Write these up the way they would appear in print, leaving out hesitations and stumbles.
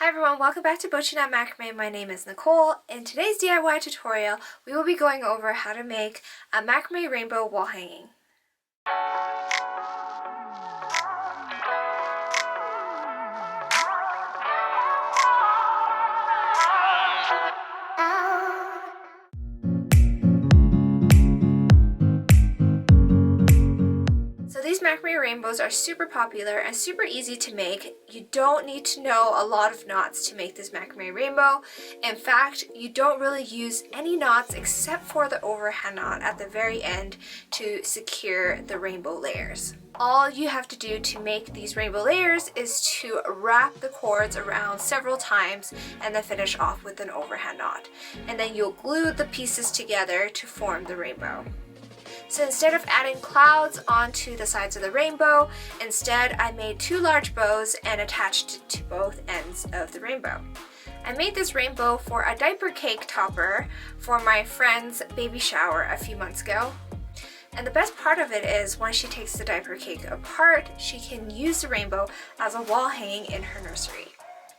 Hi everyone, welcome back to BOCHIKNOT Macrame. My name is Nicole. In today's DIY tutorial, we will be going over how to make a macrame rainbow wall hanging. These macrame rainbows are super popular and super easy to make. You don't need to know a lot of knots to make this macrame rainbow. In fact, you don't really use any knots except for the overhand knot at the very end to secure the rainbow layers. All you have to do to make these rainbow layers is to wrap the cords around several times and then finish off with an overhand knot. And then you'll glue the pieces together to form the rainbow. So instead of adding clouds onto the sides of the rainbow, instead I made two large bows and attached it to both ends of the rainbow. I made this rainbow for a diaper cake topper for my friend's baby shower a few months ago. And the best part of it is when she takes the diaper cake apart, she can use the rainbow as a wall hanging in her nursery.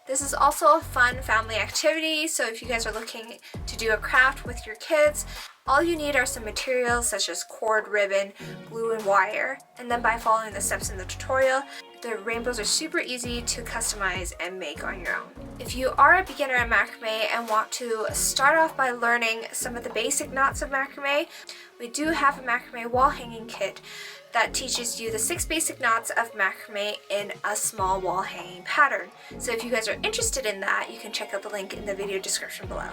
This is also a fun family activity, so if you guys are looking to do a craft with your kids, all you need are some materials such as cord, ribbon, glue, and wire. And then by following the steps in the tutorial, the rainbows are super easy to customize and make on your own. If you are a beginner at macrame and want to start off by learning some of the basic knots of macrame, we do have a macrame wall hanging kit that teaches you the 6 basic knots of macrame in a small wall hanging pattern. So if you guys are interested in that, you can check out the link in the video description below.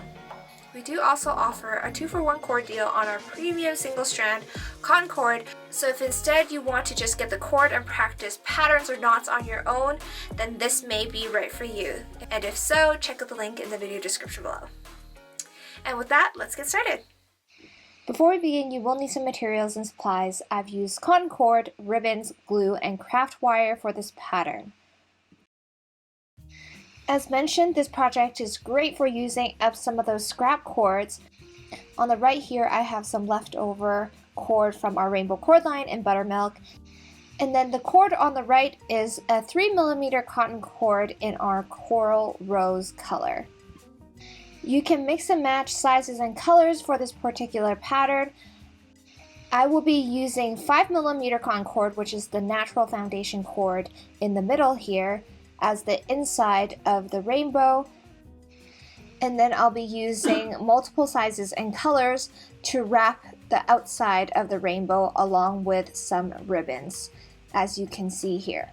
We do also offer a 2-for-1 cord deal on our premium single strand cotton cord, so if instead you want to just get the cord and practice patterns or knots on your own, then this may be right for you. And if so, check out the link in the video description below. And with that, let's get started. Before we begin, you will need some materials and supplies. I've used cotton cord, ribbons, glue, and craft wire for this pattern. As mentioned, this project is great for using up some of those scrap cords. On the right here, I have some leftover cord from our rainbow cord line in buttermilk. And then the cord on the right is a 3mm cotton cord in our coral rose color. You can mix and match sizes and colors for this particular pattern. I will be using 5mm cotton cord, which is the natural foundation cord in the middle here, as the inside of the rainbow, and then I'll be using multiple sizes and colors to wrap the outside of the rainbow along with some ribbons, as you can see here.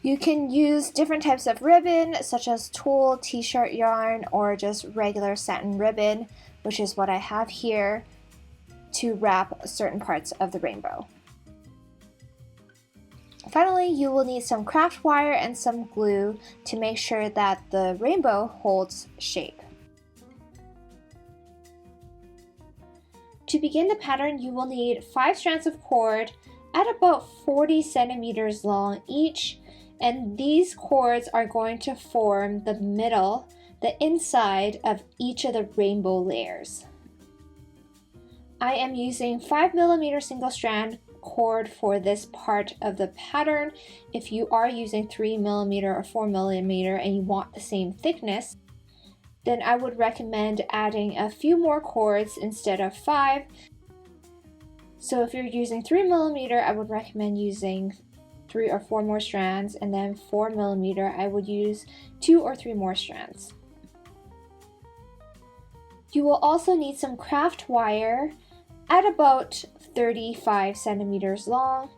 You can use different types of ribbon such as tulle, t-shirt yarn, or just regular satin ribbon, which is what I have here, to wrap certain parts of the rainbow. Finally, you will need some craft wire and some glue to make sure that the rainbow holds shape. To begin the pattern, you will need 5 strands of cord at about 40 centimeters long each, and these cords are going to form the middle, the inside of each of the rainbow layers. I am using 5mm single strand cord for this part of the pattern. If you are using 3mm or 4mm and you want the same thickness, then I would recommend adding a few more cords instead of 5. So if you're using 3mm, I would recommend using 3 or 4 more strands, and then 4mm, I would use 2 or 3 more strands. You will also need some craft wire at about 35 centimeters long,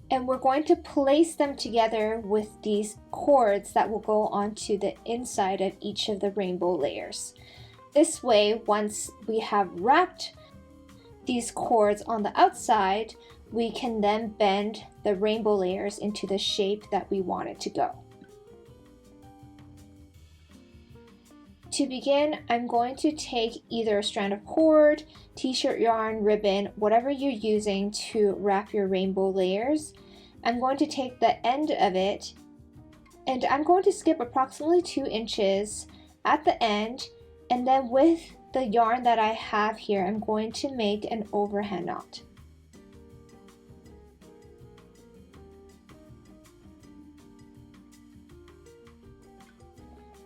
and we're going to place them together with these cords that will go onto the inside of each of the rainbow layers. This way, once we have wrapped these cords on the outside, we can then bend the rainbow layers into the shape that we want it to go. To begin, I'm going to take either a strand of cord, t-shirt yarn, ribbon, whatever you're using to wrap your rainbow layers. I'm going to take the end of it, and I'm going to skip approximately 2 inches at the end, and then with the yarn that I have here, I'm going to make an overhand knot.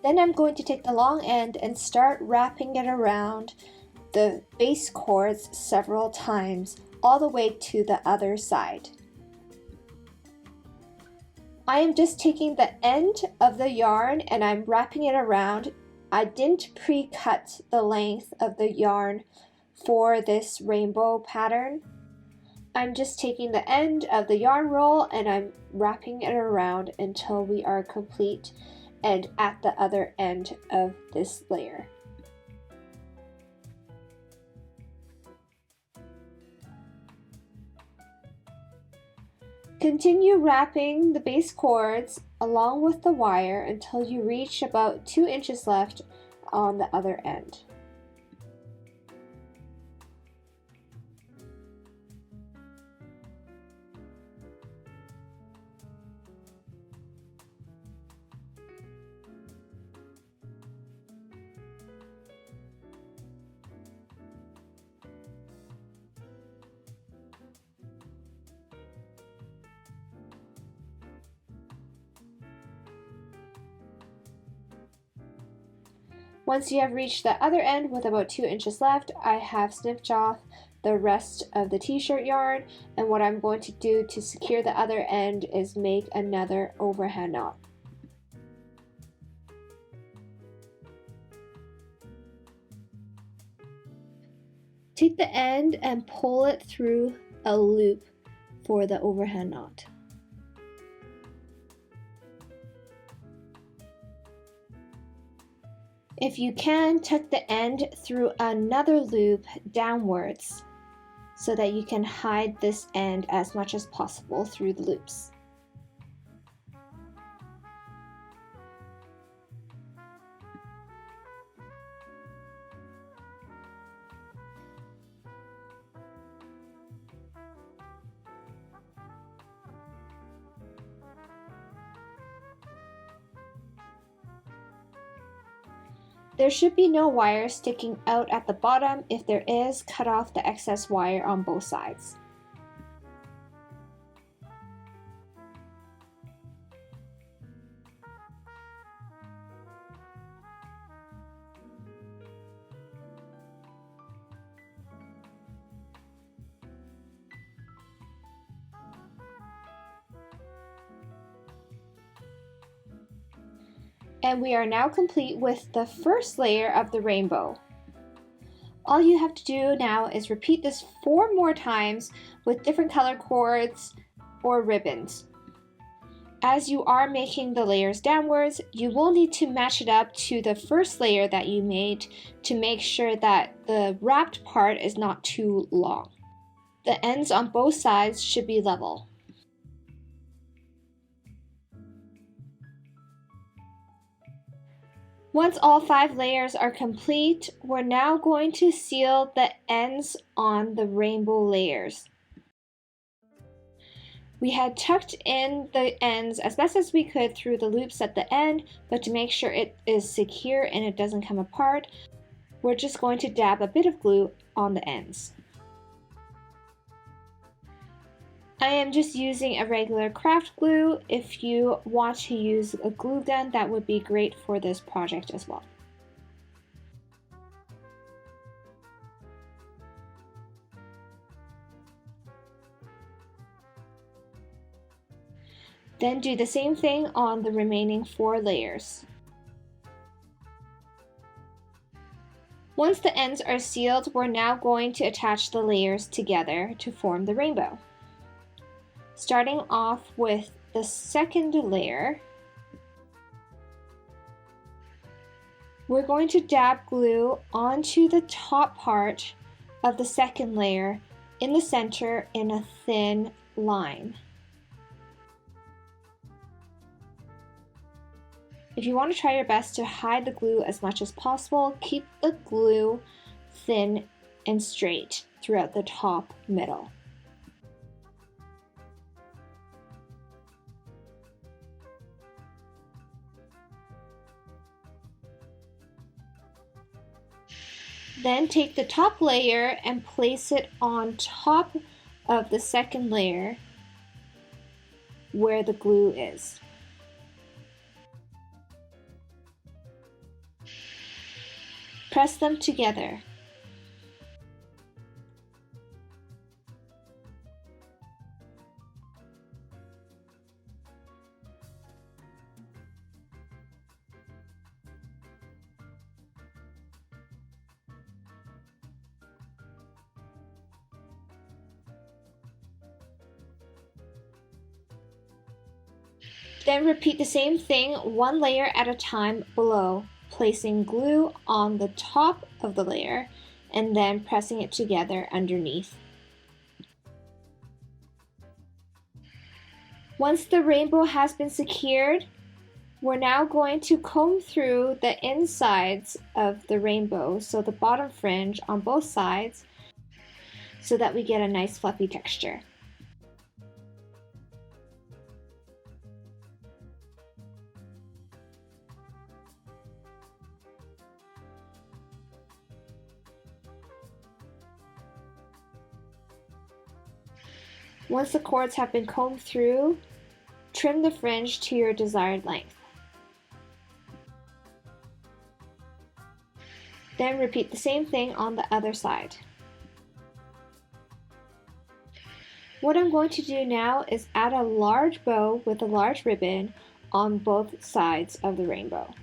Then I'm going to take the long end and start wrapping it around the base cords several times, all the way to the other side. I am just taking the end of the yarn and I'm wrapping it around. I didn't pre-cut the length of the yarn for this rainbow pattern. I'm just taking the end of the yarn roll and I'm wrapping it around until we are complete and at the other end of this layer. Continue wrapping the base cords along with the wire until you reach about 2 inches left on the other end. Once you have reached the other end with about 2 inches left, I have snipped off the rest of the t-shirt yarn, and what I'm going to do to secure the other end is make another overhand knot. Take the end and pull it through a loop for the overhand knot. If you can, tuck the end through another loop downwards so that you can hide this end as much as possible through the loops. There should be no wire sticking out at the bottom. If there is, cut off the excess wire on both sides. And we are now complete with the first layer of the rainbow. All you have to do now is repeat this 4 more times with different color cords or ribbons. As you are making the layers downwards, you will need to match it up to the first layer that you made to make sure that the wrapped part is not too long. The ends on both sides should be level. Once all 5 layers are complete, we're now going to seal the ends on the rainbow layers. We had tucked in the ends as best as we could through the loops at the end, but to make sure it is secure and it doesn't come apart, we're just going to dab a bit of glue on the ends. I am just using a regular craft glue. If you want to use a glue gun, that would be great for this project as well. Then do the same thing on the remaining 4 layers. Once the ends are sealed, we're now going to attach the layers together to form the rainbow. Starting off with the second layer, we're going to dab glue onto the top part of the second layer in the center in a thin line. If you want to try your best to hide the glue as much as possible, keep the glue thin and straight throughout the top middle. Then take the top layer and place it on top of the second layer where the glue is. Press them together. Then repeat the same thing one layer at a time below, placing glue on the top of the layer and then pressing it together underneath. Once the rainbow has been secured, we're now going to comb through the insides of the rainbow, so the bottom fringe on both sides, so that we get a nice fluffy texture. Once the cords have been combed through, trim the fringe to your desired length. Then repeat the same thing on the other side. What I'm going to do now is add a large bow with a large ribbon on both sides of the rainbow.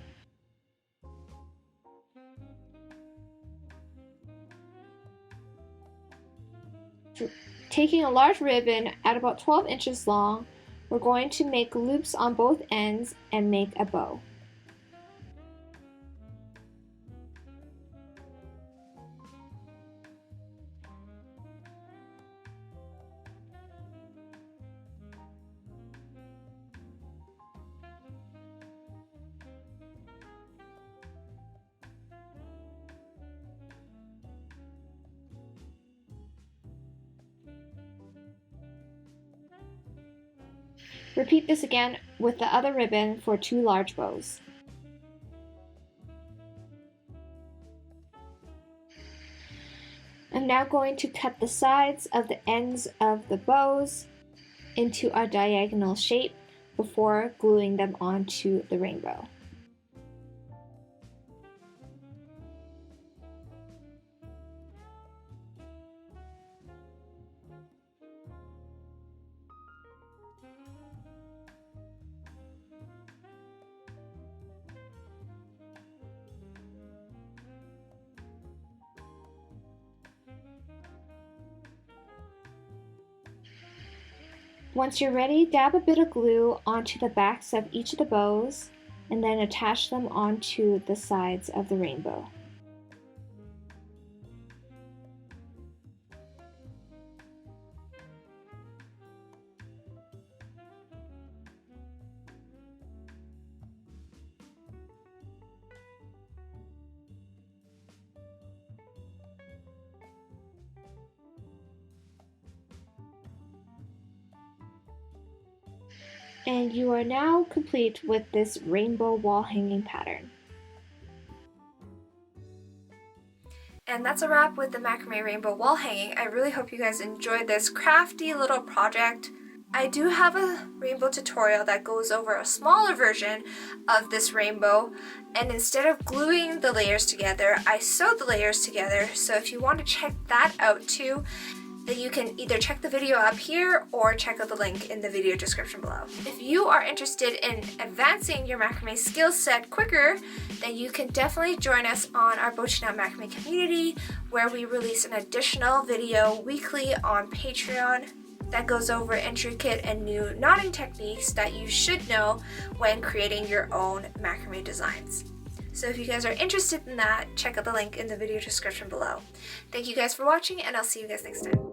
Taking a large ribbon at about 12 inches long, we're going to make loops on both ends and make a bow. Repeat this again with the other ribbon for 2 large bows. I'm now going to cut the sides of the ends of the bows into a diagonal shape before gluing them onto the rainbow. Once you're ready, dab a bit of glue onto the backs of each of the bows and then attach them onto the sides of the rainbow. And you are now complete with this rainbow wall hanging pattern. And that's a wrap with the macrame rainbow wall hanging. I really hope you guys enjoyed this crafty little project. I do have a rainbow tutorial that goes over a smaller version of this rainbow, and instead of gluing the layers together, I sewed the layers together. So if you want to check that out too, then you can either check the video up here or check out the link in the video description below. If you are interested in advancing your macrame skill set quicker, then you can definitely join us on our BOCHIKNOT macrame community, where we release an additional video weekly on Patreon that goes over intricate and new knotting techniques that you should know when creating your own macrame designs. So if you guys are interested in that, check out the link in the video description below. Thank you guys for watching, and I'll see you guys next time.